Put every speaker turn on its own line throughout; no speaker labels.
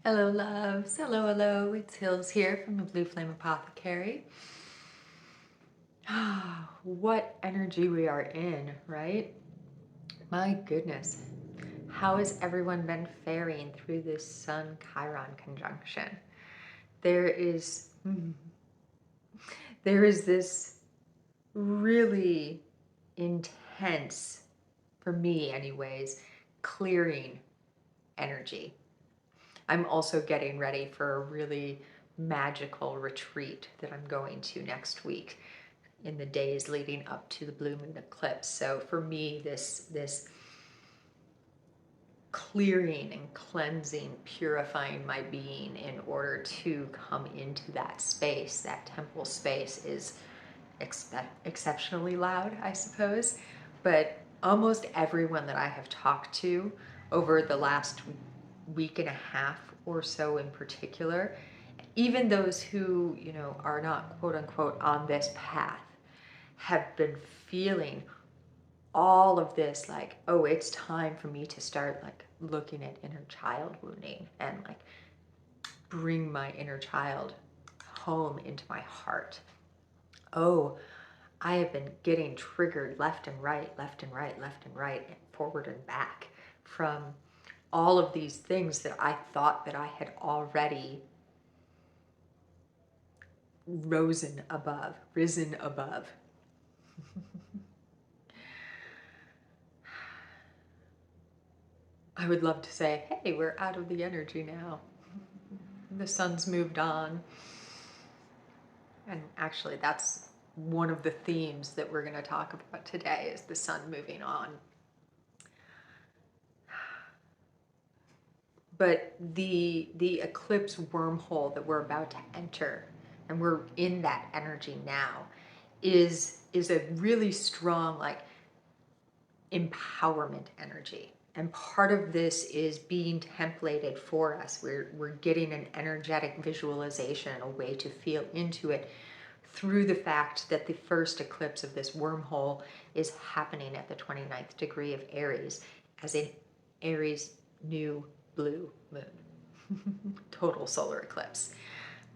Hello, loves. Hello, hello. It's Hills here from the Blue Flame Apothecary. What energy we are in, right? My goodness. How has everyone been faring through this Sun Chiron conjunction? There is this really intense, for me anyways, clearing energy. I'm also getting ready for a really magical retreat that I'm going to next week in the days leading up to the blue moon eclipse. So for me, this clearing and cleansing, purifying my being in order to come into that space, that temple space, is exceptionally loud, I suppose. But almost everyone that I have talked to over the last week and a half or so in particular, even those who, are not quote unquote on this path, have been feeling all of this, like, oh, it's time for me to start like looking at inner child wounding and like bring my inner child home into my heart. Oh, I have been getting triggered left and right, left and right, left and right, and forward and back from all of these things that I thought that I had already risen above. I would love to say, hey, we're out of the energy now. The sun's moved on. And actually, that's one of the themes that we're going to talk about today, is the sun moving on. But the eclipse wormhole that we're about to enter, and we're in that energy now, is a really strong, like, empowerment energy. And part of this is being templated for us. We're getting an energetic visualization, a way to feel into it through the fact that the first eclipse of this wormhole is happening at the 29th degree of Aries, as in Aries new blue moon. Total solar eclipse.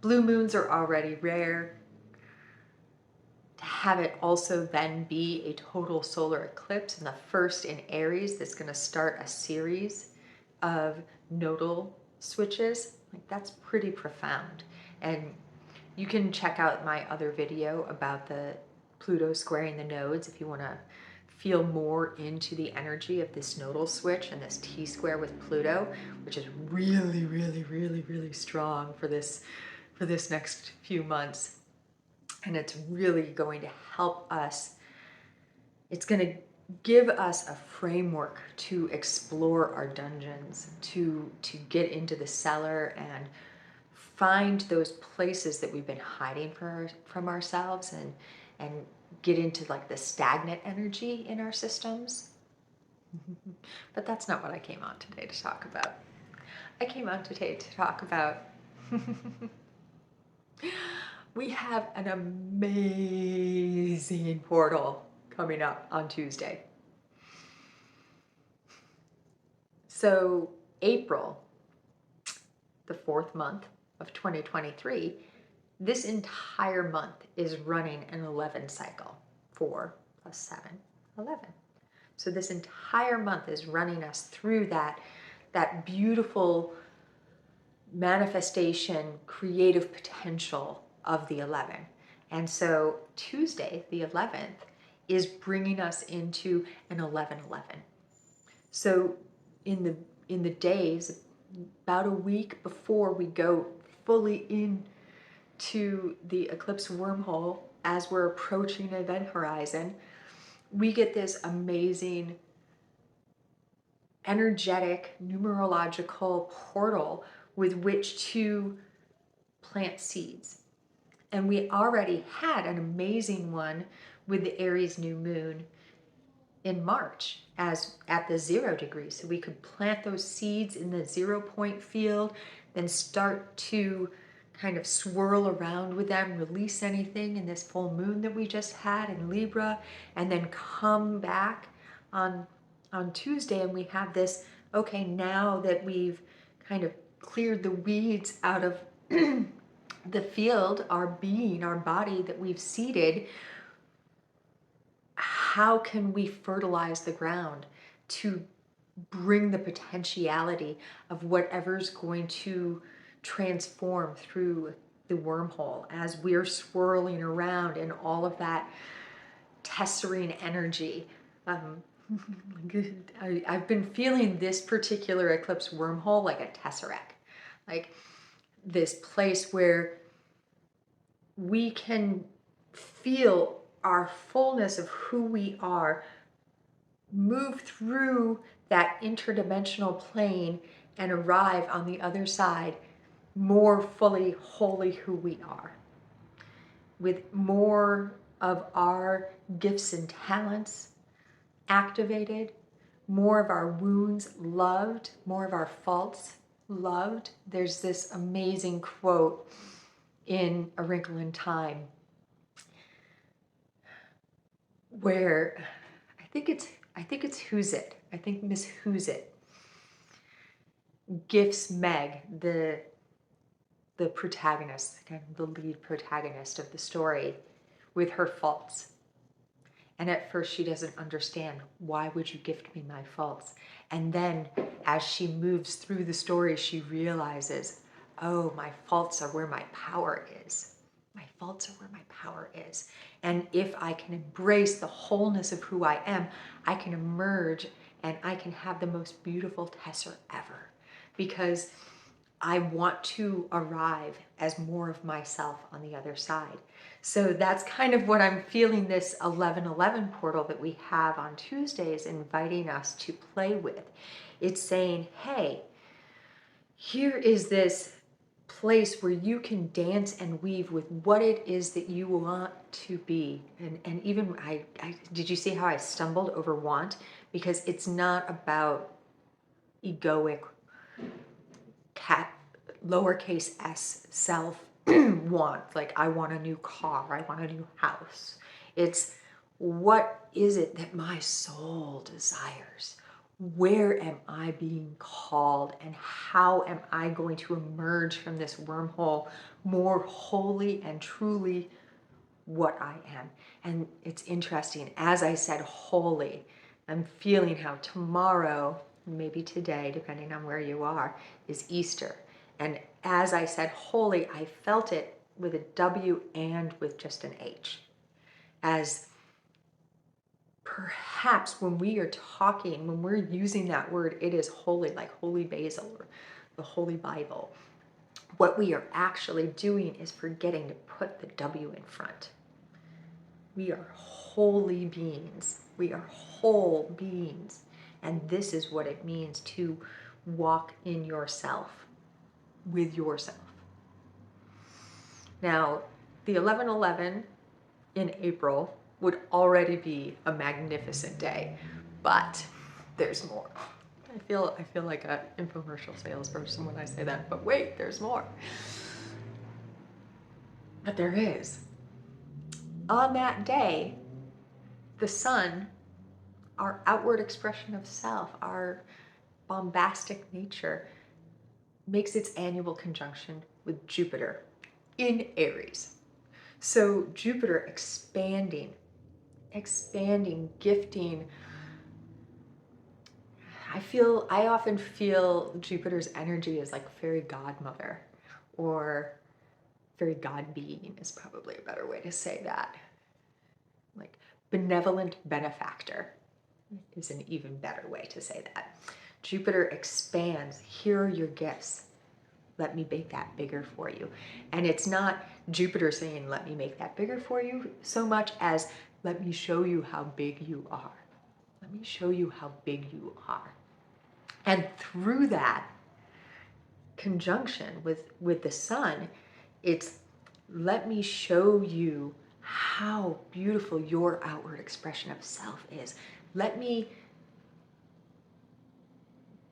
Blue moons are already rare. To have it also then be a total solar eclipse, and the first in Aries, that's going to start a series of nodal switches, like, that's pretty profound. And you can check out my other video about the Pluto squaring the nodes if you want to feel more into the energy of this nodal switch and this T-square with Pluto, which is really, really, really, really strong for this next few months. And it's really going to help us. It's going to give us a framework to explore our dungeons, to get into the cellar and find those places that we've been hiding from ourselves, and get into like the stagnant energy in our systems. But that's not what I came on today to talk about. I came on today to talk about we have an amazing portal coming up on Tuesday. So April, the 4th month of 2023, this entire month is running an 11 cycle. 4 plus 7, 11. So this entire month is running us through that beautiful manifestation, creative potential of the 11. And so Tuesday, the 11th, is bringing us into an 11-11. So in the days, about a week before we go fully into the eclipse wormhole, as we're approaching event horizon, we get this amazing energetic numerological portal with which to plant seeds. And we already had an amazing one with the Aries new moon in March, as at the 0 degree. So we could plant those seeds in the 0 point field, then start to kind of swirl around with them, release anything in this full moon that we just had in Libra, and then come back on Tuesday, and we have this, okay, now that we've kind of cleared the weeds out of the field, our being, our body that we've seeded, how can we fertilize the ground to bring the potentiality of whatever's going to transform through the wormhole as we're swirling around in all of that tesserine energy. I've been feeling this particular eclipse wormhole like a tesseract, like this place where we can feel our fullness of who we are move through that interdimensional plane and arrive on the other side more fully, wholly who we are, with more of our gifts and talents activated, more of our wounds loved, more of our faults loved. There's this amazing quote in A Wrinkle in Time where I think it's Who's It? I think Miss Who's It gifts Meg, the protagonist, kind of the lead protagonist of the story, with her faults. And at first she doesn't understand, why would you gift me my faults? And then as she moves through the story, she realizes, oh, my faults are where my power is. My faults are where my power is. And if I can embrace the wholeness of who I am, I can emerge and I can have the most beautiful Tesser ever. Because I want to arrive as more of myself on the other side. So that's kind of what I'm feeling, this 1111 portal that we have on Tuesdays inviting us to play with. It's saying, hey, here is this place where you can dance and weave with what it is that you want to be. And even I did you see how I stumbled over want? Because it's not about egoic lowercase s self want, like I want a new car, I want a new house. It's, what is it that my soul desires? Where am I being called, and how am I going to emerge from this wormhole more wholly and truly what I am? And it's interesting, as I said wholly, I'm feeling how tomorrow, maybe today, depending on where you are, is Easter. And as I said wholly, I felt it with a W and with just an H. As perhaps when we are talking, when we're using that word, it is holy, like holy basil or the Holy Bible. What we are actually doing is forgetting to put the W in front. We are holy beings. We are whole beings. And this is what it means to walk in yourself, with yourself. Now, the 11/11 in April would already be a magnificent day, but there's more. I feel like an infomercial salesperson when I say that, but wait, there's more. But there is. On that day, the sun, our outward expression of self, our bombastic nature, makes its annual conjunction with Jupiter in Aries. So Jupiter expanding, gifting. I often feel Jupiter's energy is like fairy godmother, or fairy god being is probably a better way to say that. Like benevolent benefactor is an even better way to say that. Jupiter expands. Here are your gifts. Let me make that bigger for you. And it's not Jupiter saying, let me make that bigger for you, so much as, let me show you how big you are. Let me show you how big you are. And through that conjunction with the sun, it's, let me show you how beautiful your outward expression of self is. Let me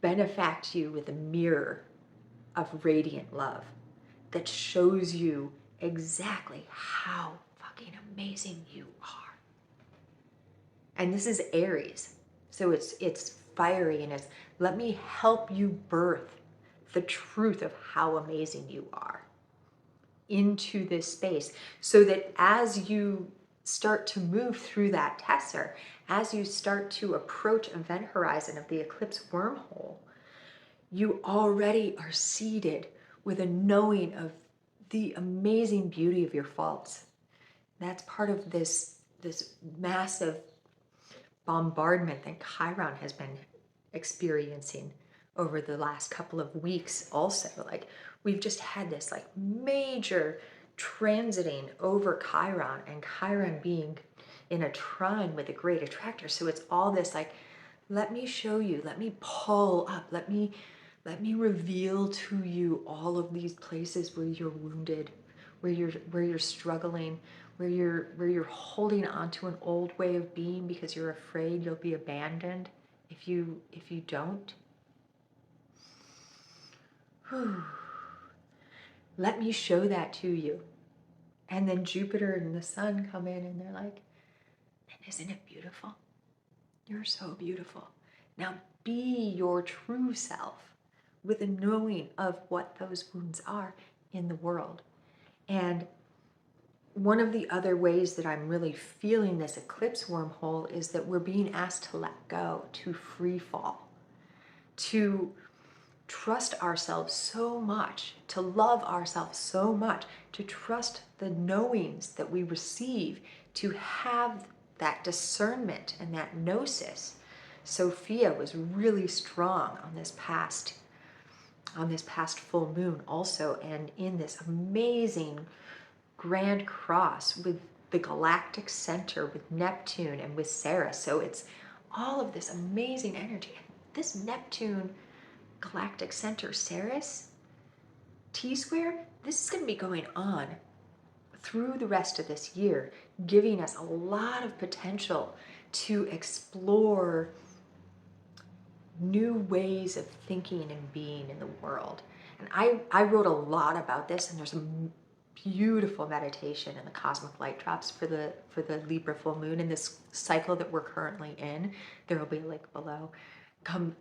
benefact you with a mirror of radiant love that shows you exactly how fucking amazing you are. And this is Aries, so it's fiery, and it's, let me help you birth the truth of how amazing you are into this space, so that as you start to move through that tessor, as you start to approach event horizon of the eclipse wormhole, you already are seated with a knowing of the amazing beauty of your faults. That's part of this massive bombardment that Chiron has been experiencing over the last couple of weeks also. Like, we've just had this like major transiting over Chiron, and Chiron being in a trine with a great attractor. So it's all this like, let me show you, let me pull up, let me reveal to you all of these places where you're wounded, where you're struggling, where you're holding on to an old way of being because you're afraid you'll be abandoned if you don't. Let me show that to you. And then Jupiter and the sun come in and they're like, and isn't it beautiful? You're so beautiful. Now be your true self with a knowing of what those wounds are in the world. And one of the other ways that I'm really feeling this eclipse wormhole is that we're being asked to let go, to free fall, to trust ourselves so much, to love ourselves so much, to trust the knowings that we receive, to have that discernment and that gnosis. Sophia was really strong on this past full moon also, and in this amazing grand cross with the galactic center, with Neptune and with Sarah. So it's all of this amazing energy. This Neptune galactic center, Ceres, T-square, this is going to be going on through the rest of this year, giving us a lot of potential to explore new ways of thinking and being in the world. And I wrote a lot about this, and there's a beautiful meditation in the Cosmic Light Drops for the Libra full moon in this cycle that we're currently in. There will be a link below.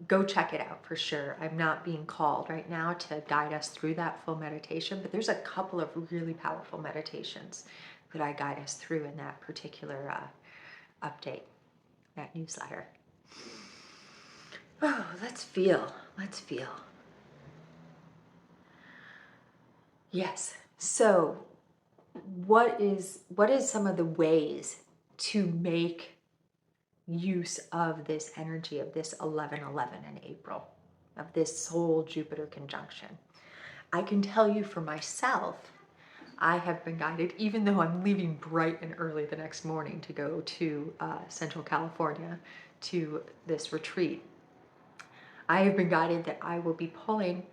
Go check it out for sure. I'm not being called right now to guide us through that full meditation, but there's a couple of really powerful meditations that I guide us through in that particular update, that newsletter. Oh, let's feel. Yes. So what is some of the ways to make use of this energy of this 11/11 in April, of this Sol Jupiter conjunction? I can tell you for myself, I have been guided, even though I'm leaving bright and early the next morning to go to Central California to this retreat. I have been guided that I will be pulling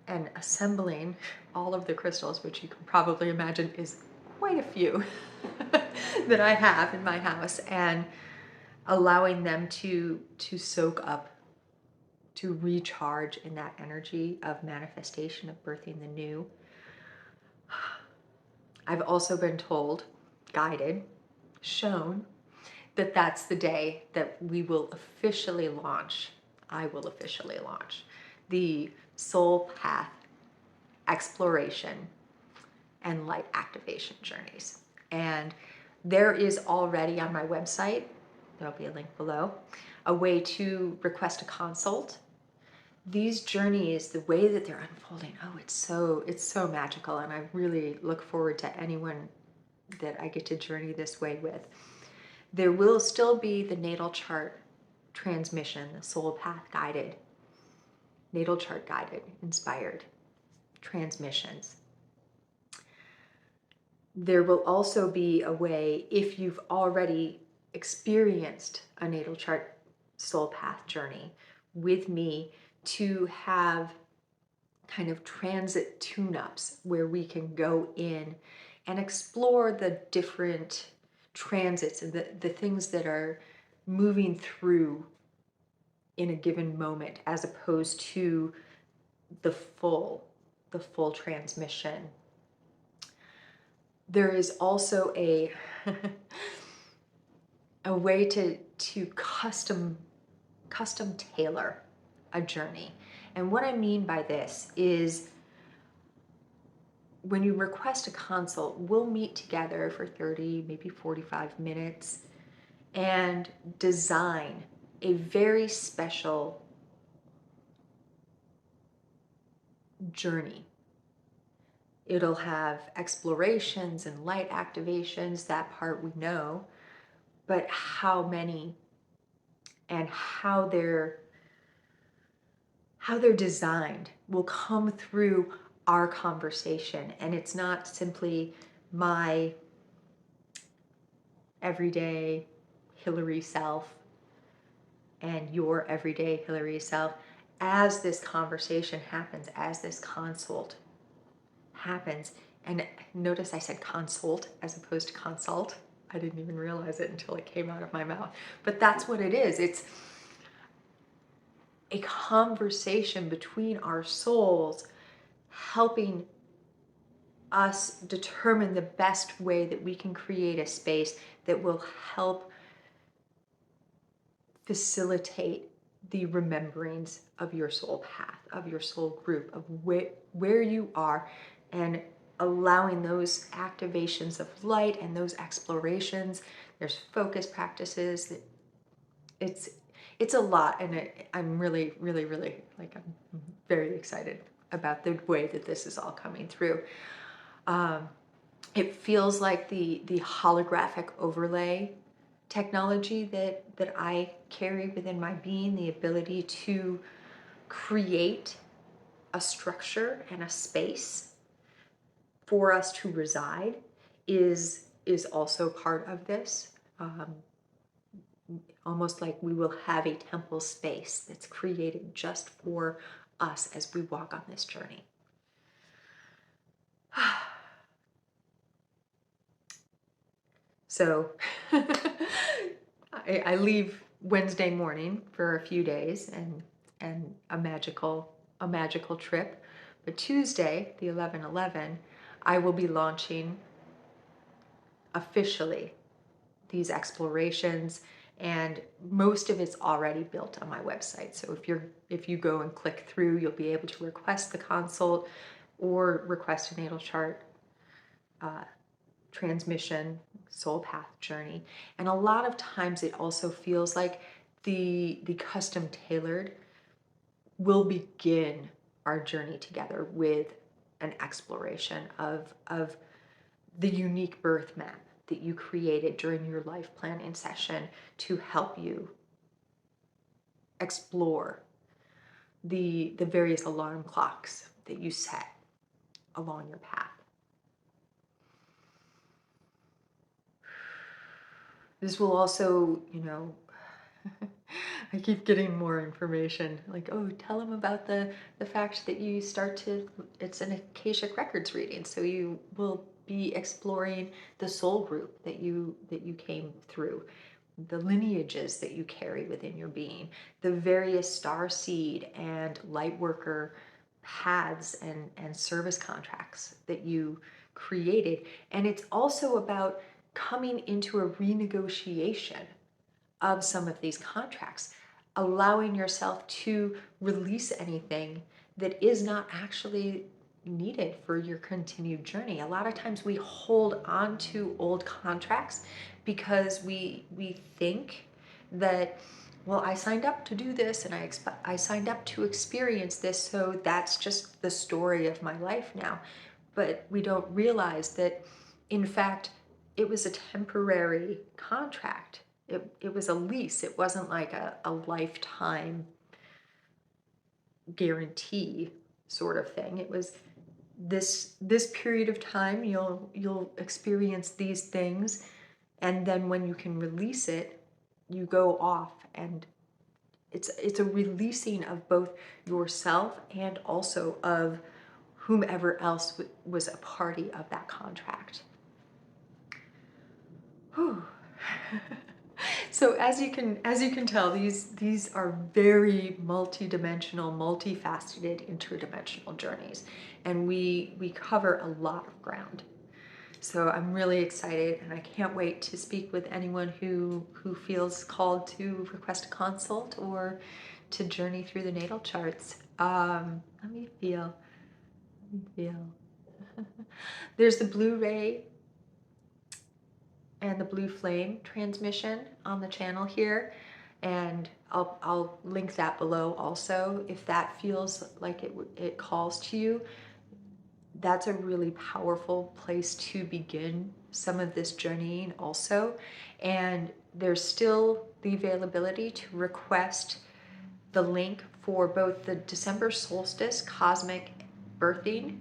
and assembling all of the crystals, which you can probably imagine is quite a few that I have in my house, and allowing them to soak up, to recharge in that energy of manifestation, of birthing the new. I've also been told, guided, shown, that that's the day that we will officially launch, I will officially launch the soul path exploration and light activation journeys. And there is already on my website, there'll be a link below, a way to request a consult. These journeys, the way that they're unfolding, oh, it's so magical, and I really look forward to anyone that I get to journey this way with. There will still be the natal chart transmission, the soul path guided, natal chart guided, inspired transmissions. There will also be a way, if you've already experienced a natal chart soul path journey with me, to have kind of transit tune-ups where we can go in and explore the different transits and the things that are moving through in a given moment, as opposed to the full transmission. There is also a way to custom tailor a journey. And what I mean by this is when you request a consult, we'll meet together for 30, maybe 45 minutes and design a very special journey. It'll have explorations and light activations, that part we know, but how many and how they're designed will come through our conversation. And it's not simply my everyday Hillary self and your everyday Hillary self. As this conversation happens, as this consult happens, and notice I said consult as opposed to consult. I didn't even realize it until it came out of my mouth. But that's what it is. It's a conversation between our souls, helping us determine the best way that we can create a space that will help facilitate the rememberings of your soul path, of your soul group, of where you are, and allowing those activations of light and those explorations. There's focus practices. It's a lot, and I'm really, really, really, like, I'm very excited about the way that this is all coming through. It feels like the holographic overlay technology that I carry within my being, the ability to create a structure and a space for us to reside is also part of this. Almost like we will have a temple space that's created just for us as we walk on this journey. So I leave Wednesday morning for a few days and a magical trip. But Tuesday, the 11/11, I will be launching officially these explorations, and most of it's already built on my website. So if you go and click through, you'll be able to request the consult or request a natal chart transmission, soul path journey. And a lot of times it also feels like the custom tailored will begin our journey together with an exploration of the unique birth map that you created during your life planning session to help you explore the various alarm clocks that you set along your path. This will also, I keep getting more information, like, oh, tell them about the fact that you it's an Akashic Records reading, so you will be exploring the soul group that you came through, the lineages that you carry within your being, the various star seed and light worker paths and service contracts that you created. And it's also about coming into a renegotiation of some of these contracts, allowing yourself to release anything that is not actually needed for your continued journey. A lot of times we hold on to old contracts because we think that, well, I signed up to do this and I signed up to experience this, so that's just the story of my life now. But we don't realize that, in fact, it was a temporary contract. It was a lease. It wasn't like a lifetime guarantee sort of thing. It was this period of time you'll experience these things, and then when you can release it, you go off, and it's a releasing of both yourself and also of whomever else was a party of that contract. Whew. So as you can tell, these are very multidimensional, multifaceted, interdimensional journeys, and we cover a lot of ground. So I'm really excited, and I can't wait to speak with anyone who feels called to request a consult or to journey through the natal charts. Let me feel. Let me feel. There's the blue ray and the blue flame transmission on the channel here, and I'll link that below also if that feels like it calls to you. That's a really powerful place to begin some of this journeying also. And there's still the availability to request the link for both the December solstice cosmic birthing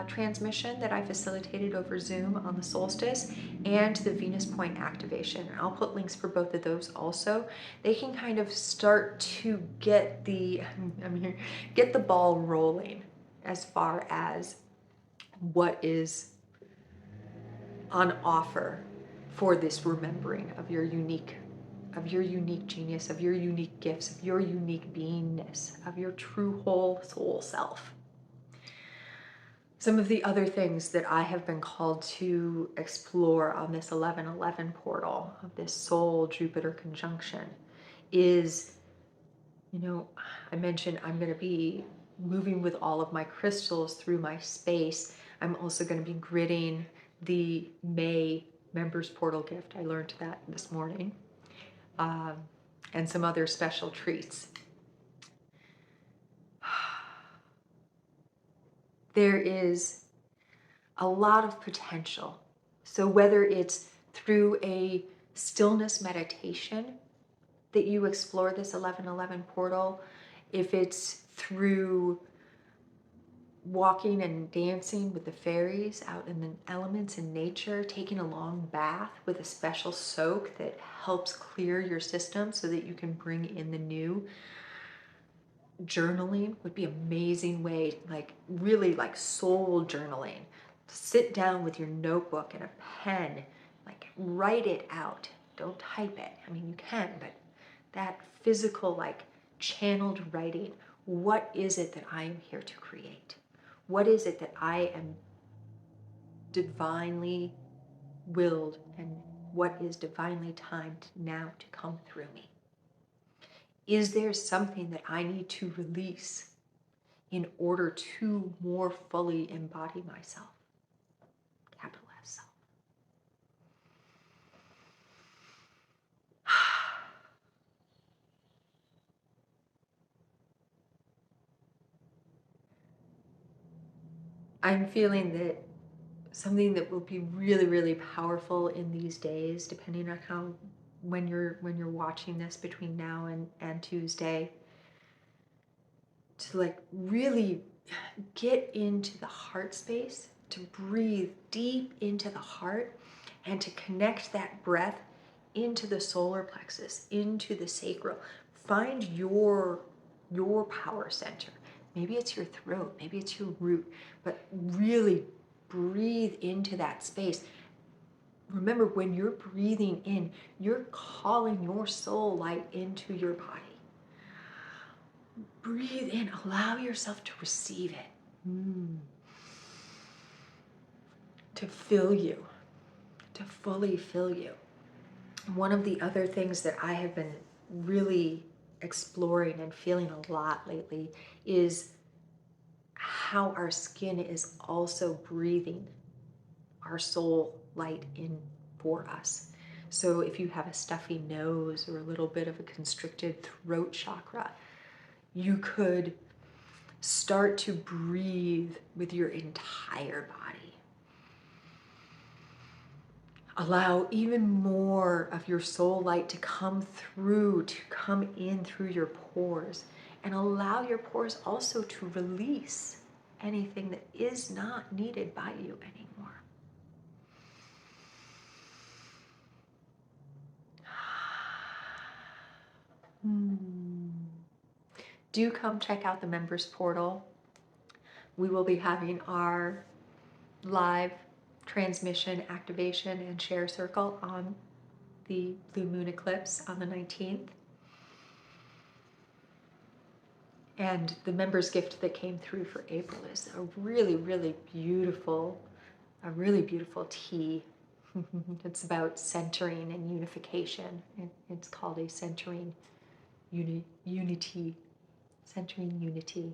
transmission that I facilitated over Zoom on the solstice, and the Venus point activation. And I'll put links for both of those also. They can kind of start to get the get the ball rolling as far as what is on offer for this remembering of your unique genius, of your unique gifts, of your unique beingness, of your true whole soul self. Some of the other things that I have been called to explore on this 11/11 portal of this Sol Jupiter conjunction is, I mentioned I'm going to be moving with all of my crystals through my space. I'm also going to be gridding the May members portal gift. I learned that this morning. And some other special treats. There is a lot of potential. So whether it's through a stillness meditation that you explore this 11/11 portal, if it's through walking and dancing with the fairies out in the elements in nature, taking a long bath with a special soak that helps clear your system so that you can bring in the new. Journaling would be an amazing way, really soul journaling. Sit down with your notebook and a pen, write it out. Don't type it. I mean, you can, but that physical, channeled writing. What is it that I am here to create? What is it that I am divinely willed, and what is divinely timed now to come through me? Is there something that I need to release in order to more fully embody myself? Capital S self. I'm feeling that something that will be really, really powerful in these days, depending on when you're watching this between now and Tuesday, to really get into the heart space, to breathe deep into the heart, and to connect that breath into the solar plexus, into the sacral. Find your power center. Maybe it's your throat, maybe it's your root, but really breathe into that space. Remember, when you're breathing in, you're calling your soul light into your body. Breathe in, allow yourself to receive it, to fill you, to fully fill you. One of the other things that I have been really exploring and feeling a lot lately is how our skin is also breathing our soul light in for us. So if you have a stuffy nose or a little bit of a constricted throat chakra, you could start to breathe with your entire body. Allow even more of your soul light to come in through your pores, and allow your pores also to release anything that is not needed by you anymore. Do come check out the members portal. We will be having our live transmission, activation, and share circle on the blue moon eclipse on the 19th. And the members gift that came through for April is a really, really beautiful tea. It's about centering and unification. It's called a centering unity centering unity.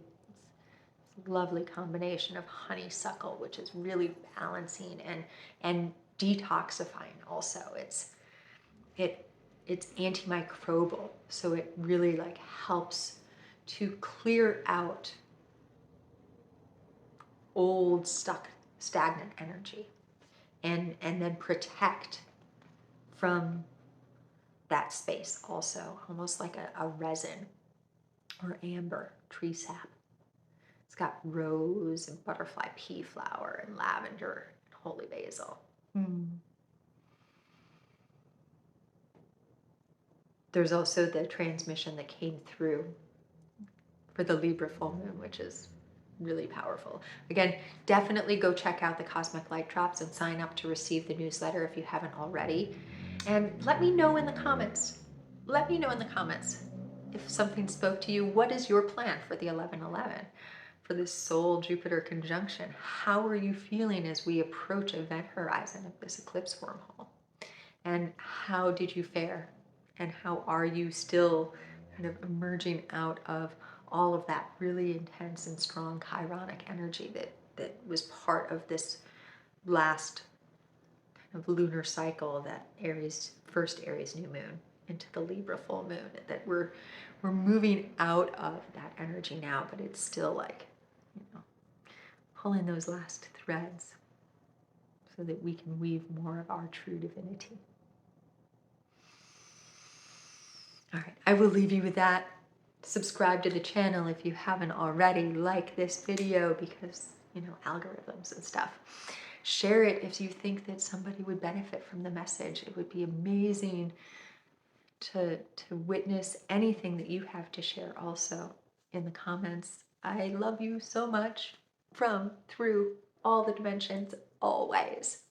It's a lovely combination of honeysuckle, which is really balancing and detoxifying also. It's antimicrobial, so it really like helps to clear out old, stuck, stagnant energy and then protect from that space also, almost like a resin or amber tree sap. It's got rose and butterfly pea flower and lavender and holy basil. There's also the transmission that came through for the Libra full moon, which is really powerful. Again, definitely go check out the Cosmic Light Drops and sign up to receive the newsletter if you haven't already. And let me know in the comments. Let me know in the comments if something spoke to you. What is your plan for the 11/11? For this Sol Jupiter conjunction? How are you feeling as we approach event horizon of this eclipse wormhole? And how did you fare? And how are you still kind of emerging out of all of that really intense and strong chironic energy that was part of this last kind of lunar cycle, that first Aries new moon into the Libra full moon, that we're moving out of that energy now, but it's still like, pulling those last threads so that we can weave more of our true divinity. All right, I will leave you with that. Subscribe to the channel if you haven't already. Like this video because, algorithms and stuff. Share it if you think that somebody would benefit from the message. It would be amazing to witness anything that you have to share also in the comments. I love you so much through all the dimensions, always.